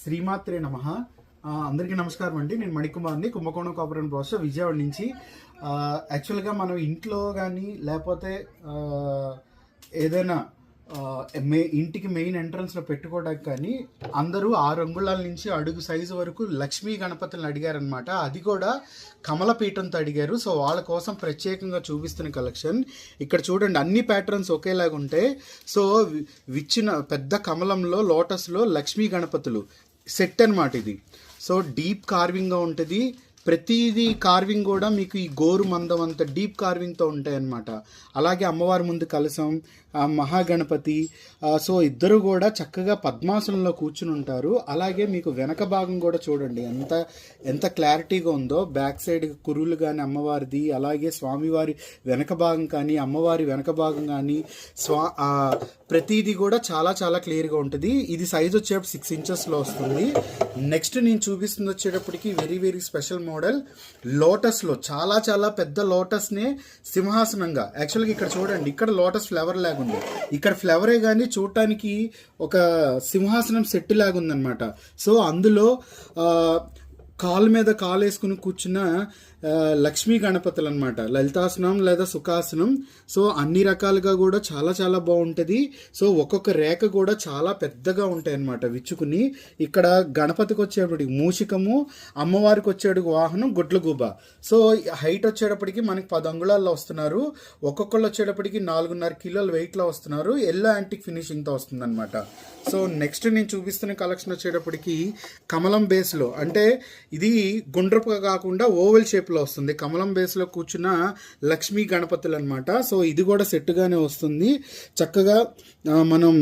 శ్రీమాత్రే నమః. అందరికీ నమస్కారం అండి. నేను మణికుమార్ని, కుంభకోణం కాపురం ప్రాసెస్ విజయవాడ నుంచి. యాక్చువల్గా మనం ఇంట్లో కానీ లేకపోతే ఏదైనా ఇంటికి మెయిన్ ఎంట్రన్స్లో పెట్టుకోవడానికి కానీ అందరూ 6 అంగుళాల నుంచి అడుగు సైజు వరకు లక్ష్మీ గణపతులను అడిగారనమాట. అది కూడా కమలపీఠంతో అడిగారు. సో వాళ్ళ కోసం ప్రత్యేకంగా చూపిస్తున్న కలెక్షన్ ఇక్కడ చూడండి. అన్ని ప్యాటర్న్స్ ఒకేలాగా ఉంటాయి. సో విచ్చిన పెద్ద కమలంలో లోటస్లో లక్ష్మీ గణపతులు సెట్ అనమాట ఇది. సో డీప్ కార్వింగ్గా ఉంటుంది. ప్రతిదీ కార్వింగ్ కూడా మీకు ఈ గోరు మందం అంత డీప్ కార్వింగ్తో ఉంటాయి అన్నమాట. అలాగే అమ్మవారి ముందు కలశం, మహాగణపతి. సో ఇద్దరు కూడా చక్కగా పద్మాసనంలో కూర్చుని ఉంటారు. అలాగే మీకు వెనక భాగం కూడా చూడండి ఎంత క్లారిటీగా ఉందో. బ్యాక్ సైడ్ కురులు కానీ అమ్మవారిది, అలాగే స్వామివారి వెనక భాగం కానీ అమ్మవారి వెనక భాగం కానీ ప్రతిదీ కూడా చాలా చాలా క్లియర్గా ఉంటుంది. ఇది సైజ్ వచ్చేటప్పుడు 6 ఇంచెస్లో వస్తుంది. నెక్స్ట్ నేను చూపిస్తుంది వచ్చేటప్పటికి వెరీ వెరీ స్పెషల్ మోడల్ లోటస్లో. చాలా చాలా పెద్ద లోటస్నే సింహాసనంగా. యాక్చువల్గా ఇక్కడ చూడండి, ఇక్కడ లోటస్ ఫ్లవర్ లాగా ఉంది. ఇక్కడ ఫ్లవరే కానీ చూడటానికి ఒక సింహాసనం సెట్ లాగా ఉందన్నమాట. సో అందులో కాలు మీద కాలు వేసుకుని కూర్చున్న లక్ష్మీ గణపతులు అనమాట. లలితాసనం లేదా సుఖాసనం. సో అన్ని రకాలుగా కూడా చాలా చాలా బాగుంటుంది. సో ఒక్కొక్క రేఖ కూడా చాలా పెద్దగా ఉంటాయి అన్నమాట విచ్చుకుని. ఇక్కడ గణపతికి వచ్చేటప్పటికి మూషికము, అమ్మవారికి వచ్చేటప్పుడు వాహనం గుడ్లగూబ. సో హైట్ వచ్చేటప్పటికి మనకి 10 అంగుళాల్లో వస్తున్నారు. ఒక్కొక్కళ్ళు వచ్చేటప్పటికి 4.5 కిలోల వెయిట్లో వస్తున్నారు. ఎల్లో యాంటిక్ ఫినిషింగ్తో వస్తుంది అనమాట. సో నెక్స్ట్ నేను చూపిస్తున్న కలెక్షన్ వచ్చేటప్పటికి కమలం బేస్లో, అంటే ఇది గుండ్రపుగా కాకుండా ఓవెల్ షేప్లో వస్తుంది. కమలం బేస్లో కూర్చున్న లక్ష్మీ గణపతులు అనమాట. సో ఇది కూడా సెట్గానే వస్తుంది. చక్కగా మనం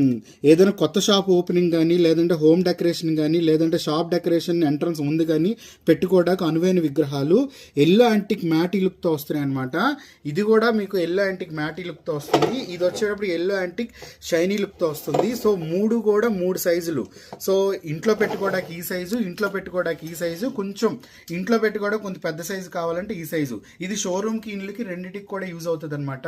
ఏదైనా కొత్త షాప్ ఓపెనింగ్ కానీ, లేదంటే హోమ్ డెకరేషన్ కానీ, లేదంటే షాప్ డెకరేషన్ ఎంట్రన్స్ ముందు కానీ పెట్టుకోవడానికి అనువైన విగ్రహాలు ఎల్లో యాంటిక్ మ్యాటీ లుక్తో వస్తున్నాయి అనమాట. ఇది కూడా మీకు ఎల్లో యాంటిక్ మ్యాటీ లుక్తో వస్తుంది. ఇది వచ్చేటప్పుడు ఎల్లో యాంటిక్ షైనీ లుక్తో వస్తుంది. సో కూడా 3 సైజులు. సో ఇంట్లో పెట్టుకోవడానికి ఈ సైజు, ఇంట్లో పెట్టుకోవడానికి ఈ సైజు, కొంచెం ఇంట్లో పెట్టుకోవడానికి కొంచెం పెద్ద సైజు కావాలంటే ఈ సైజు. ఇది షోరూమ్కి ఇండ్లకి రెండింటికి కూడా యూజ్ అవుతుంది అనమాట.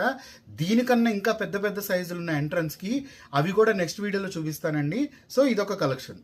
దీనికన్నా ఇంకా పెద్ద పెద్ద సైజులు ఉన్న ఎంట్రన్స్కి అవి కూడా నెక్స్ట్ వీడియోలో చూపిస్తానండి. సో ఇదొక కలెక్షన్.